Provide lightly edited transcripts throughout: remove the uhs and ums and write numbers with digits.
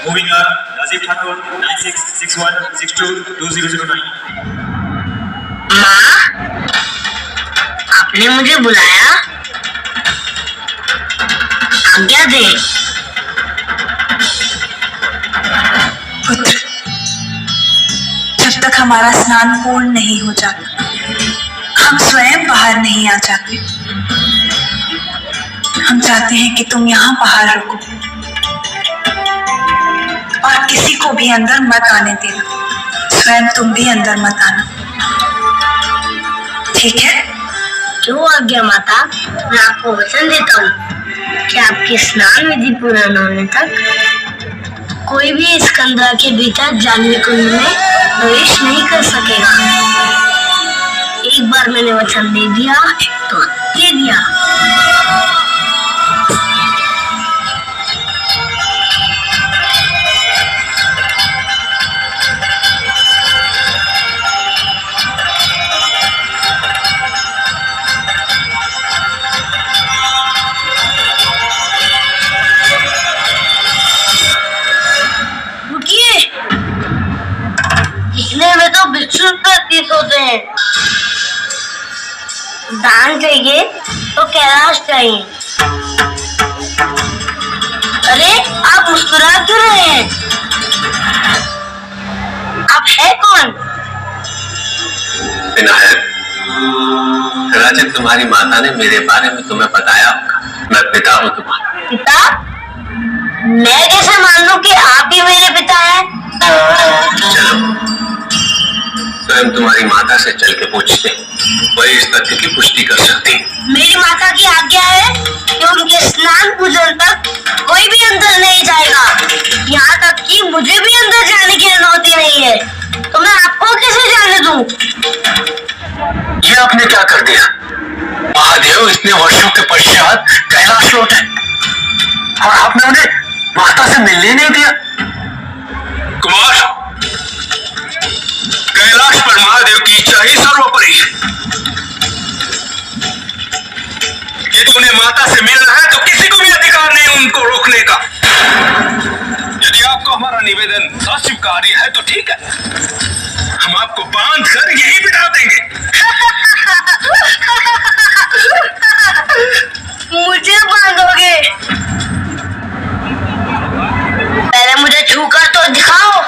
Moving up, Rajiv Thakur, 9661622009. माँ, आपने मुझे बुलाया? आज्ञा दे। पुत्र, जब तक हमारा स्नान पूर्ण नहीं हो जाता, हम स्वयं बाहर नहीं आ जाते। हम चाहते हैं कि तुम यहाँ बाहर रुको और किसी को भी अंदर मत आने देना। स्वयं तुम भी अंदर मत आना, ठीक है? क्यों आज्ञा माता? मैं आपको वचन देता हूँ कि आपकी स्नान विधि पूरा न होने तक कोई भी इस कंदरा के भीतर जाने कुंड में प्रवेश नहीं कर सकेगा। एक बार मैंने वचन दे दिया तो दे दिया। दिखने में तो बिच्छू प्रतीत होते हैं। दान चाहिए तो कैलाश चाहिए। अरे आप मुस्कुरा क्यों रहे हैं? आप है कौन? विनायक, राजन तुम्हारी माता ने मेरे बारे में तुम्हें बताया होगा। मैं पिता हूँ तुम्हारा। पिता? मैं कैसे मान लूं कि आप ही मेरे पिता हैं? चलो, स्वयं तुम्हारी माता से चल के पूछते, वही इस तथ्य की पुष्टि कर सकती। मेरी माता की आज्ञा है कि उनके स्नान पूजन तक कोई भी अंदर नहीं जाएगा। यहाँ तक कि मुझे भी अंदर जाने की अनुमति नहीं है। तो मैं आपको कैसे जाने दूं? ये आपने क्या कर दिया? महादेव इतने वर्षों के पश्चात कैलाश लौटे और आपने उन्हें माता से मिलने नहीं दिया। कुमार, कैलाश पर महादेव की इच्छा ही सर्वोपरि है। यदि उन्हें माता से मिलना है तो किसी को भी अधिकार नहीं उनको रोकने का। यदि आपको हमारा निवेदन अस्वीकार्य है तो ठीक है, हम आपको बांध कर यही बिठा देंगे। मुझे बांधोगे? पहले मुझे छूकर तो दिखाओ।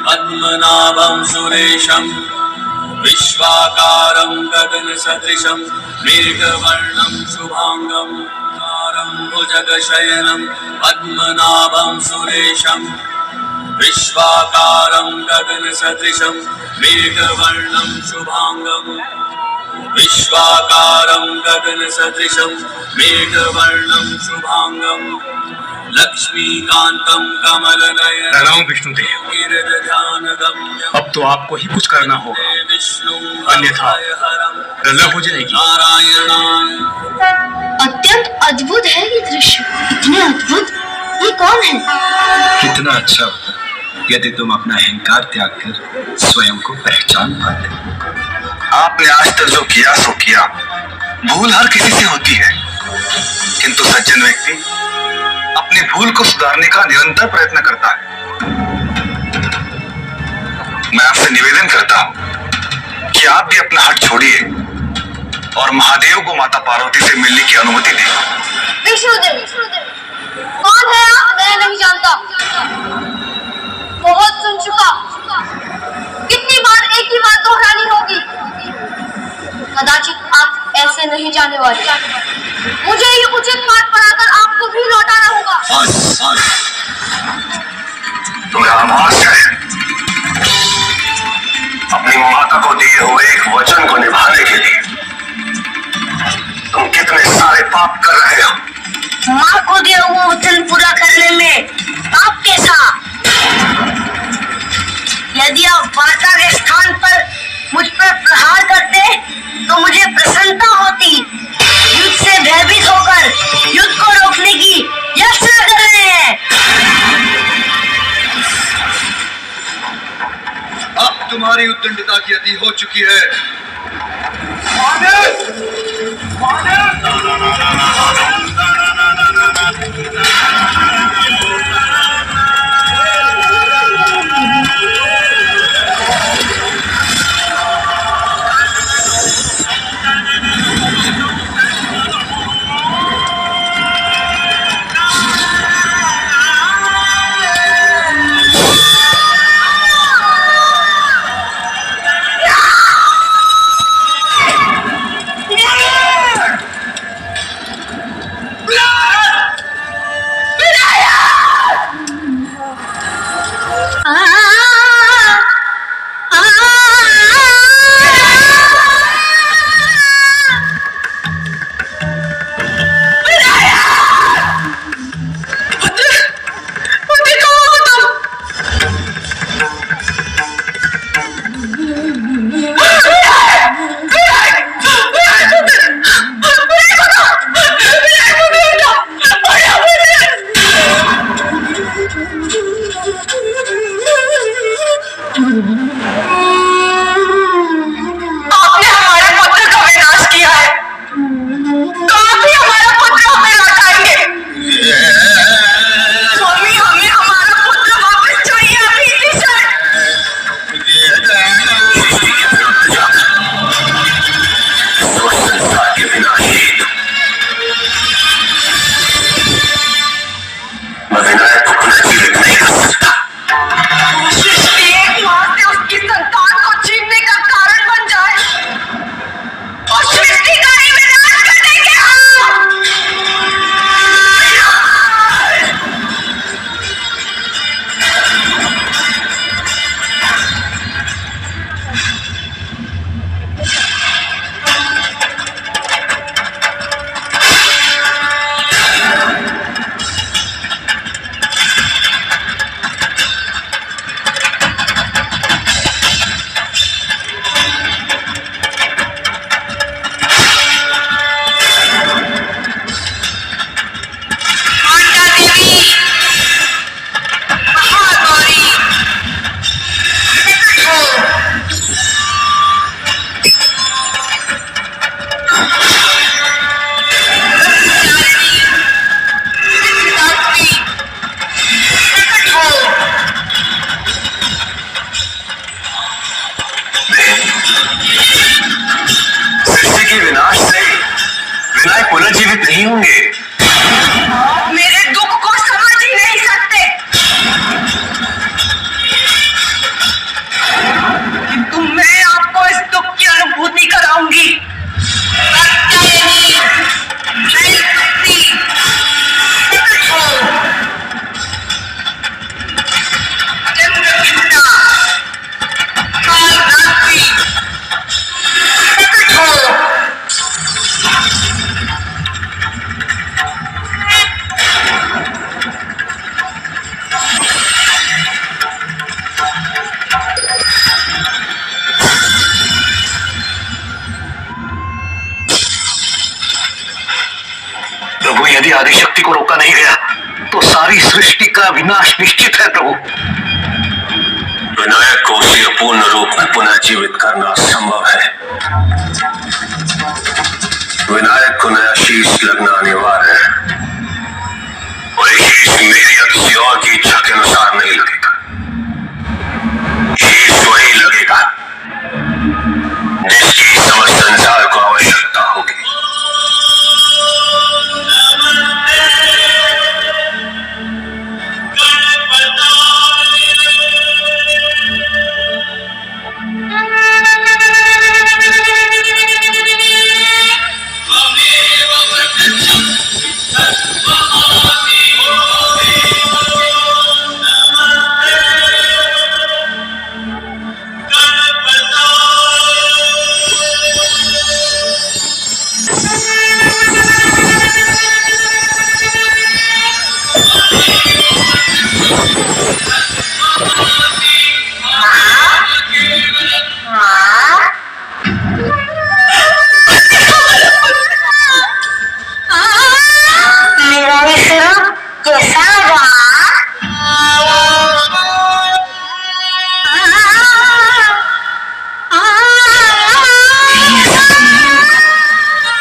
पद्मनाभं सुरेशं विश्वाकारं गगनसदृशं मेघवर्णं शुभांगं भुजगशयनं पद्मनाभं सुरेशं विश्वाकारं गगनसदृशं मेघवर्णं शुभांगं विश्वाकारं गगनसदृशं मेघवर्णं शुभांगं लक्ष्मीकांतं कमलनयनं। प्रणाम विष्णुदेव। अब तो आपको ही कुछ करना होगा, अन्यथा प्रलय हो जाएगी। अत्यंत अद्भुत है ये दृश्य। इतने अद्भुत? ये कौन है? कितना अच्छा होता यदि तुम अपना अहंकार त्याग कर स्वयं को पहचान पाते। आपने आज तक जो किया सो किया। भूल हर किसी से होती है, किंतु सज्जन व्यक्ति अपनी भूल को सुधारने का निरंतर प्रयत्न करता है। मैं मैं आपसे निवेदन करता हूं कि आप भी अपना हट छोड़िए और महादेव को माता पार्वती से मिलने की अनुमति दें। विष्णुदेव, कौन है आप? मैं नहीं जानता। बहुत सुन चुका। कितनी बार एक ही बात दोहरानी होगी? कदाचित आप ऐसे नहीं जाने वाले। मुझे ये उचित पाठ पढ़ाकर आपको भी लौटाना होगा। तुम्हें आभास है अपनी माता को दिए हुए एक वचन को निभाने के लिए तुम कितने सारे पाप कर रहे हो। माँ को दिया हुआ वचन पूरा करने में पाप कैसा? यदि आप वार्ता के स्थान पर मुझ पर प्रहार करते तो मुझे प्रसन्नता होती। युद्ध से भयभीत होकर युद्ध को रोकने की याचना कर रहे हैं। अब तुम्हारी उद्दंडता की अति हो चुकी है। पुनर्जीवित नहीं होंगे। मेरे दुख को समझ ही नहीं सकते, किंतु मैं आपको इस दुख की अनुभूति कराऊंगी। प्रभु, यदि आदिशक्ति को रोका नहीं गया तो सारी सृष्टि का विनाश निश्चित है। प्रभु, विनायक को उसी अपूर्ण रूप में पुनः जीवित करना असंभव है। विनायक को नया शीश लगना अनिवार्य है और ये शीश मेरी या किसी और की इच्छा के अनुसार नहीं लगेगा। शीश वही मेरा विष्णु कैसा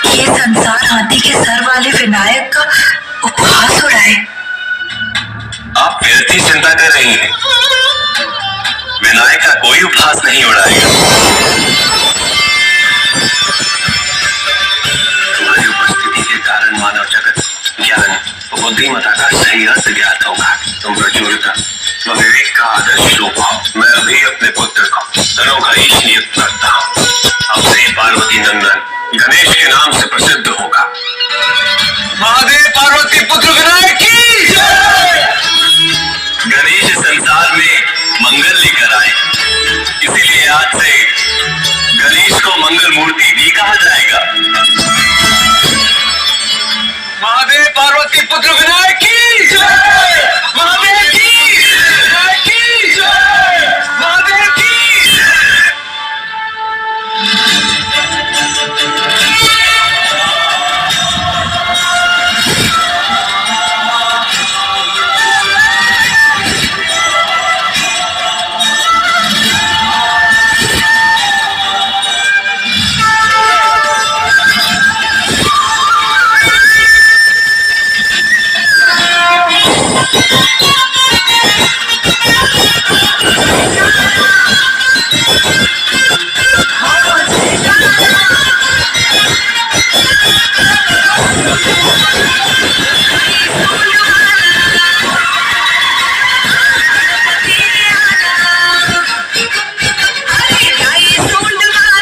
ये संसार हाथी के सर वाले विनायक का उपहास हो रहा है। आप व्यर्थ ही चिंता कर रही हैं। विनायक का कोई उपहास नहीं उड़ाएगा। तुम्हारी उपस्थिति के कारण मानव जगत ज्ञान बुद्धिमता का सही अर्थ ज्ञात होगा। तुम प्रचुरता व विवेक का आदर्श रूप हो। मैं अभी अपने पुत्र को तनों का ईश नियुक्त करता हूँ। अब से पार्वती नंदन गणेश के नाम से प्रसिद्ध होगा। महादेव पार्वती पुत्र विनायक की जय। गणेश संसार में मंगल लेकर आए, इसीलिए आज से गणेश को मंगल मूर्ति भी कहा जाएगा। महादेव पार्वती पुत्र विनायक की